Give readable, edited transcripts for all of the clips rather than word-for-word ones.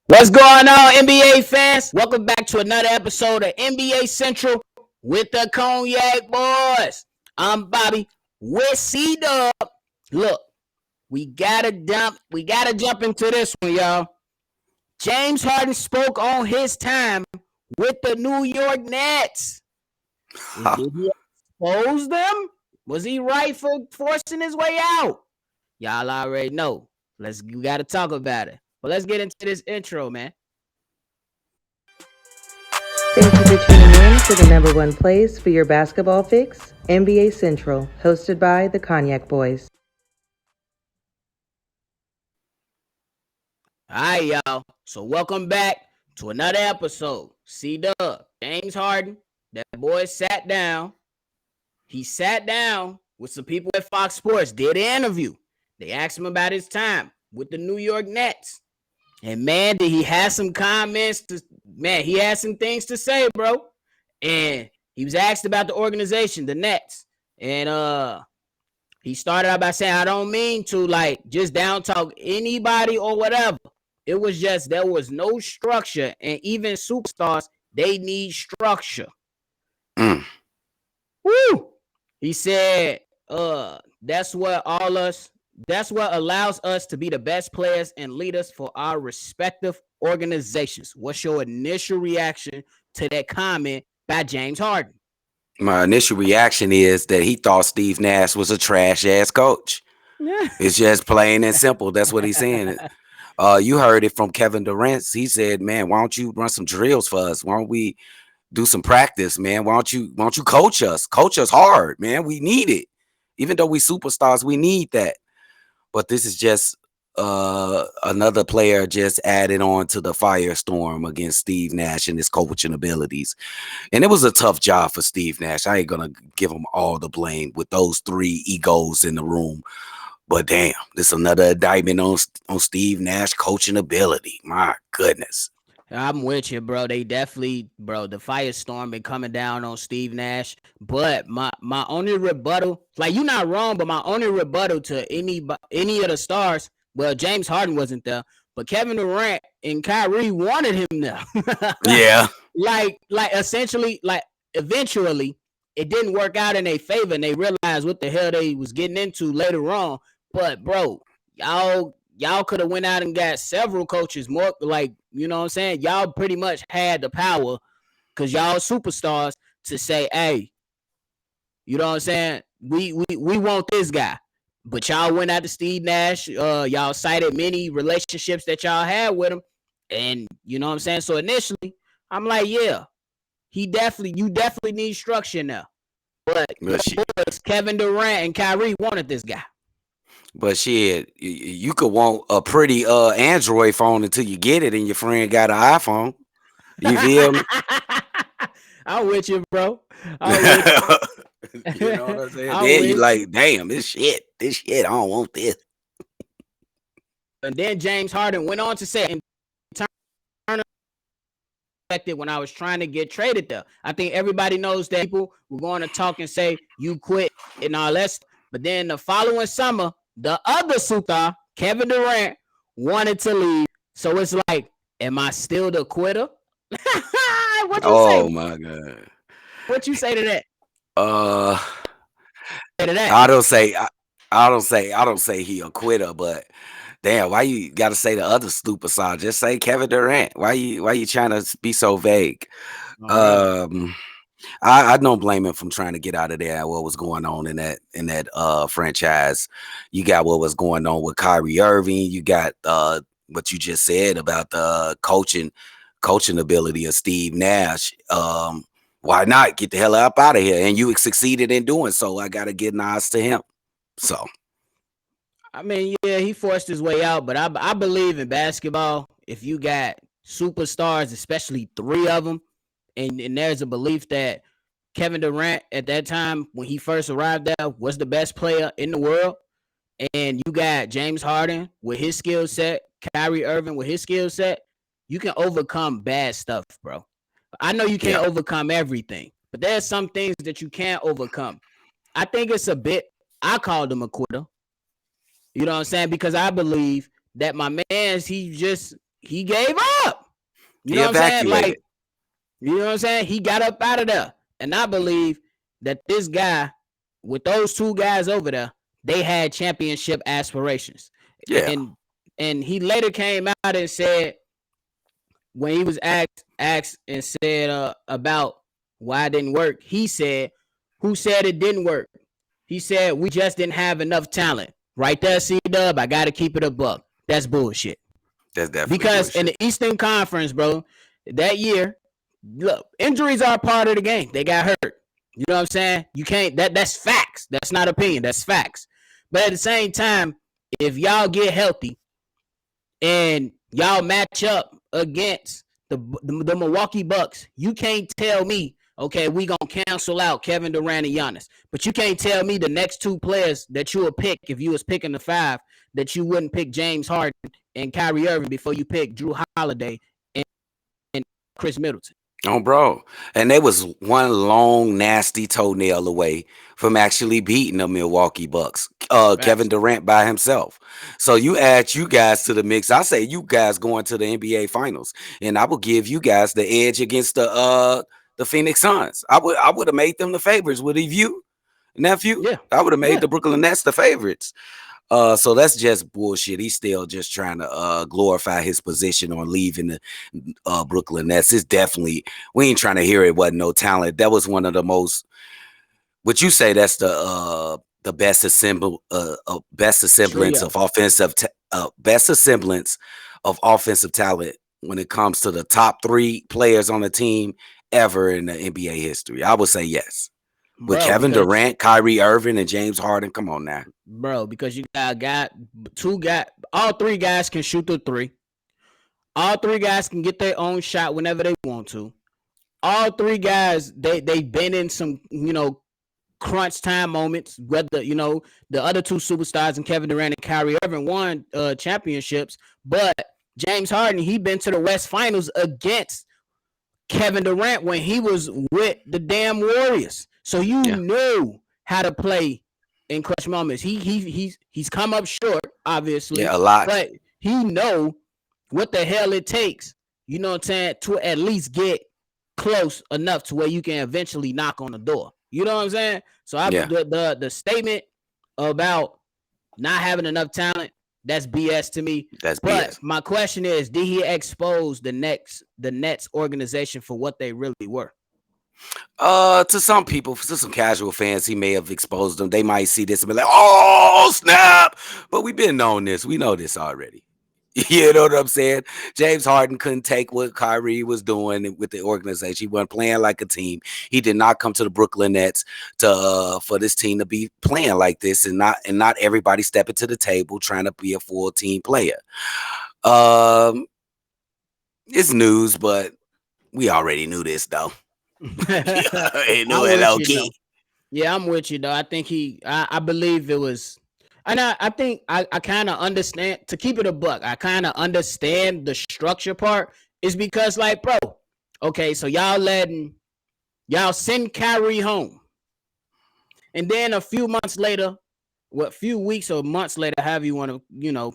What's going on, NBA fans? Welcome back to another episode of NBA Central with the Cognac Boys. I'm Bobby with CDubb. Look, we gotta jump into this one, y'all. James Harden spoke on his time with the New York Nets. Did he expose them? Was he right for forcing his way out? Y'all already know. We gotta talk about it. But let's get into this intro, man. Thank you for tuning in to the number one place for your basketball fix, NBA Central, hosted by the Cognac Boys. All right, y'all. So welcome back to another episode. CDubb, James Harden, that boy sat down. He sat down with some people at Fox Sports, did an interview. They asked him about his time with the New York Nets. And man, did he have some comments he had some things to say, bro. And he was asked about the organization, the Nets. And he started out by saying, I don't mean to just down talk anybody or whatever. It was just there was no structure, and even superstars, they need structure. Woo! He said, that's what allows us to be the best players and leaders for our respective organizations. What's your initial reaction to that comment by James Harden? My initial reaction is that he thought Steve Nash was a trash ass coach. It's just plain and simple. That's what he's saying. You heard it from Kevin Durant. He said, "Man, why don't you run some drills for us? Why don't we do some practice, man? Why don't you coach us? Coach us hard, man. We need it. Even though we superstars, we need that." But this is just another player just added on to the firestorm against Steve Nash and his coaching abilities. And it was a tough job for Steve Nash. I ain't gonna give him all the blame with those three egos in the room. But damn, this is another indictment on Steve Nash coaching ability. My goodness. I'm with you, bro. They definitely, bro, the firestorm been coming down on Steve Nash. But my only rebuttal, you're not wrong, but my only rebuttal to any of the stars, well, James Harden wasn't there, but Kevin Durant and Kyrie wanted him there. Yeah. Essentially, eventually, it didn't work out in their favor, and they realized what the hell they was getting into later on. But bro, y'all could have went out and got several coaches more, you know what I'm saying? Y'all pretty much had the power because y'all superstars to say, hey, you know what I'm saying? We want this guy. But y'all went out to Steve Nash. Y'all cited many relationships that y'all had with him. And you know what I'm saying? So initially, I'm like, yeah, you definitely need structure now. But Kevin Durant and Kyrie wanted this guy. But shit, you could want a pretty Android phone until you get it and your friend got an iPhone. You feel me? I'm with you, bro. You know what I'm saying? Then you like, damn, this shit, I don't want this. And then James Harden went on to say, in turn when I was trying to get traded there. I think everybody knows that people were going to talk and say, you quit and all that. But then the following summer, the other superstar, Kevin Durant, wanted to leave. So it's like, am I still the quitter? What you say? Oh my God. What you say to that? I don't say he a quitter, but damn, why you gotta say the other superstar? Just say Kevin Durant. Why you trying to be so vague? I don't blame him from trying to get out of there. What was going on in that franchise? You got what was going on with Kyrie Irving. You got what you just said about the coaching ability of Steve Nash. Why not get the hell up out of here? And you succeeded in doing so. I gotta give nods to him. So, I mean, yeah, he forced his way out, but I believe in basketball. If you got superstars, especially three of them, and there's a belief that Kevin Durant at that time when he first arrived there was the best player in the world, and you got James Harden with his skill set, Kyrie Irving with his skill set, you can overcome bad stuff, bro. I know you can't overcome everything, but there's some things that you can't overcome. I think it's a bit, I called him a quitter. You know what I'm saying? Because I believe that my man's, he he gave up. You He know what I'm saying? evacuated. Like, you know what I'm saying? He got up out of there. And I believe that this guy, with those two guys over there, they had championship aspirations. Yeah. And he later came out and said, when he was asked and said about why it didn't work, he said, who said it didn't work? He said, we just didn't have enough talent. Right there, CDubb, I got to keep it a buck. That's bullshit. That's definitely Because bullshit. in the Eastern Conference, bro, that year, look, injuries are part of the game. They got hurt. You know what I'm saying? You can't, that's facts. That's not opinion. That's facts. But at the same time, if y'all get healthy and y'all match up against the Milwaukee Bucks, you can't tell me, okay, we gonna cancel out Kevin Durant and Giannis. But you can't tell me the next two players that you would pick if you was picking the five, that you wouldn't pick James Harden and Kyrie Irving before you pick Drew Holiday and Chris Middleton. Oh, bro. And they was one long, nasty toenail away from actually beating the Milwaukee Bucks. Kevin Durant by himself. So you add you guys to the mix. I say you guys going to the NBA Finals, and I will give you guys the edge against the Phoenix Suns. I would have made them the favorites. Would have you, nephew? Yeah. I would have made Yeah. the Brooklyn Nets the favorites. So that's just bullshit. He's still just trying to glorify his position on leaving the Brooklyn Nets. It's definitely, we ain't trying to hear it wasn't no talent. That was one of the most, would you say that's the best semblance Trio. of offensive best semblance of offensive talent when it comes to the top three players on the team ever in the NBA history? I would say yes. With Bro, Kevin because Durant, Kyrie Irving, and James Harden. Come on now. bro, because you got two guys, all three guys can shoot the three. All three guys can get their own shot whenever they want to. All three guys, they've been in some, crunch time moments. Whether, the other two superstars and Kevin Durant and Kyrie Irving won championships, but James Harden, he been to the West Finals against Kevin Durant when he was with the damn Warriors. So you know how to play in clutch moments. He's come up short, obviously. Yeah, a lot. But he know what the hell it takes, you know what I'm saying, to at least get close enough to where you can eventually knock on the door. You know what I'm saying? So the statement about not having enough talent, that's BS to me. That's but BS. My question is, did he expose the Nets organization for what they really were? To some people, to some casual fans, he may have exposed them. They might see this and be like, "Oh, snap!" But we've been on this. We know this already. You know what I'm saying? James Harden couldn't take what Kyrie was doing with the organization. He wasn't playing like a team. He did not come to the Brooklyn Nets to for this team to be playing like this, and not everybody stepping to the table trying to be a full team player. It's news, but we already knew this though. Yeah, I'm with you though. I think I believe it was, and I think I kind of understand, to keep it a buck, I kind of understand the structure part, is because, like, bro, okay, so y'all send Kyrie home, and then a few months later, few weeks or months later, however you want to,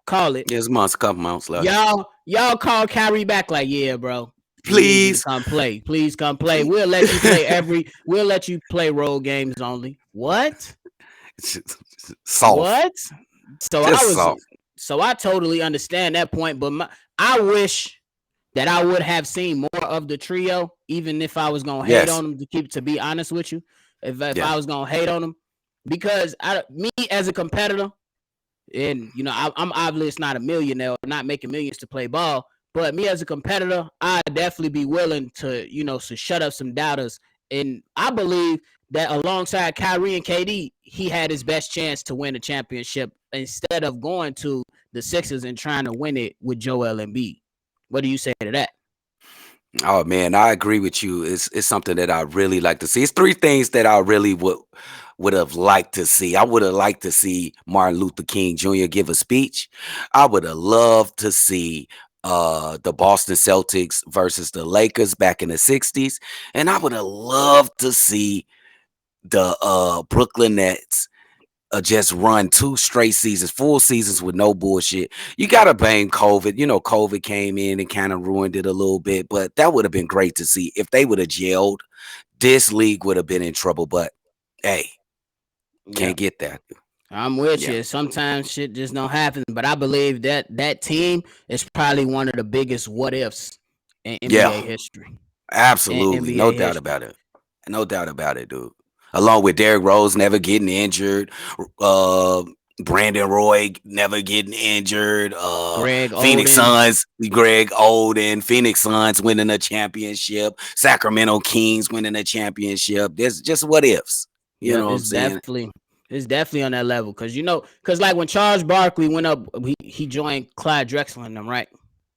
call it. It's months, a couple months later. Y'all call Kyrie back like, yeah, bro. Please come play. Please come play. We'll let you play we'll let you play road games only. What? Soft. What? So Just I was soft. So I totally understand that point, but I wish that I would have seen more of the trio, even if I was gonna hate on them, to be honest with you. If I was gonna hate on them, because me as a competitor, and I'm obviously not a millionaire, not making millions to play ball. But me as a competitor, I'd definitely be willing to, to shut up some doubters. And I believe that alongside Kyrie and KD, he had his best chance to win a championship instead of going to the Sixers and trying to win it with Joel Embiid. What do you say to that? Oh man, I agree with you. It's something that I really like to see. It's three things that I really would have liked to see. I would have liked to see Martin Luther King Jr. give a speech. I would have loved to see the Boston Celtics versus the Lakers back in the 60s. And I would have loved to see the Brooklyn Nets just run 2 straight seasons, full seasons with no bullshit. You gotta blame COVID. You know, COVID came in and kind of ruined it a little bit, but that would have been great to see. If they would have gelled, this league would have been in trouble. But hey, Yeah, can't get that. I'm with Yeah. you. Sometimes shit just don't happen, but I believe that that team is probably one of the biggest what ifs in Yeah, NBA history. In absolutely. No NBA doubt history. about it. No doubt about it, dude. Along with Derrick Rose never getting injured, uh, Brandon Roy never getting injured, Greg Phoenix Oden. Suns, Greg Oden, Phoenix Suns winning a championship, Sacramento Kings winning a championship. There's just what ifs. You Yep, know what I'm saying? it's definitely on that level because because like when Charles Barkley went up, he joined Clyde Drexler and them, right?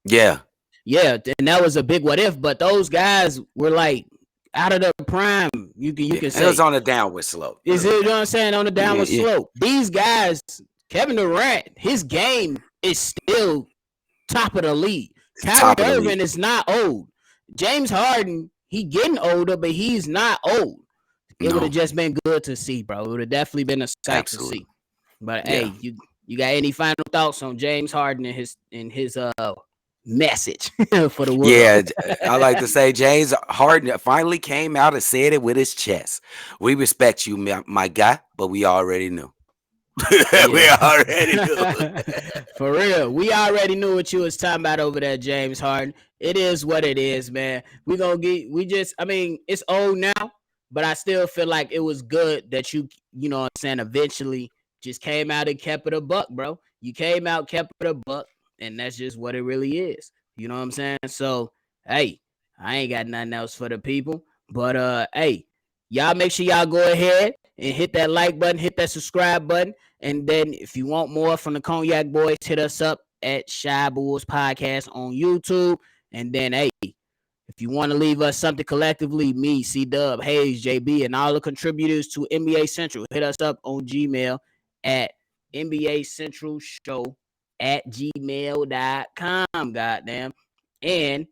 Yeah. Yeah, and that was a big what if. But those guys were like out of their prime. You Yeah. can It was say on a downward slope. is it? You know what I'm saying, on the Yeah, downward yeah. slope. These guys, Kevin Durant, his game is still top of the league. Kyrie Top of the Irving league. is not old. James Harden, he getting older, but he's not old. It would have No, just been good to see, bro. It would have definitely been a sight to absolutely. see. But Yeah. hey, you got any final thoughts on James Harden and his message for the world? Yeah, I like to say James Harden finally came out and said it with his chest. We respect you, my guy, but we already knew. We Yeah. already knew. For real. We already knew what you was talking about over there, James Harden. It is what it is, man. I mean, it's old now, but I still feel like it was good that you know what I'm saying, eventually just came out and kept it a buck, bro. You came out, kept it a buck, and that's just what it really is. You know what I'm saying? So, hey, I ain't got nothing else for the people. But hey, y'all make sure y'all go ahead and hit that like button, hit that subscribe button. And then if you want more from the Cognac Boys, hit us up at Shy Bulls Podcast on YouTube. And then, hey, if you want to leave us something collectively, me, CDubb, Hayes, JB, and all the contributors to NBA Central, hit us up on Gmail at NBA Central Show at gmail.com. Goddamn. And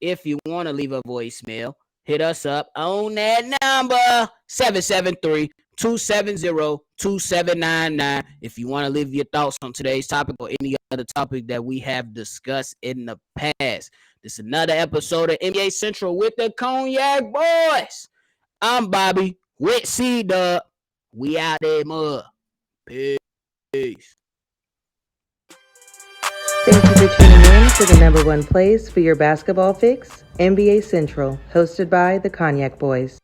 if you want to leave a voicemail, hit us up on that number 773-270-2799. If you want to leave your thoughts on today's topic or any other topic that we have discussed in the past. This is another episode of NBA Central with the Cognac Boys. I'm Bobby with CDubb. We out there, mud. Peace. Thank you for tuning in to the number one place for your basketball fix, NBA Central, hosted by the Cognac Boys.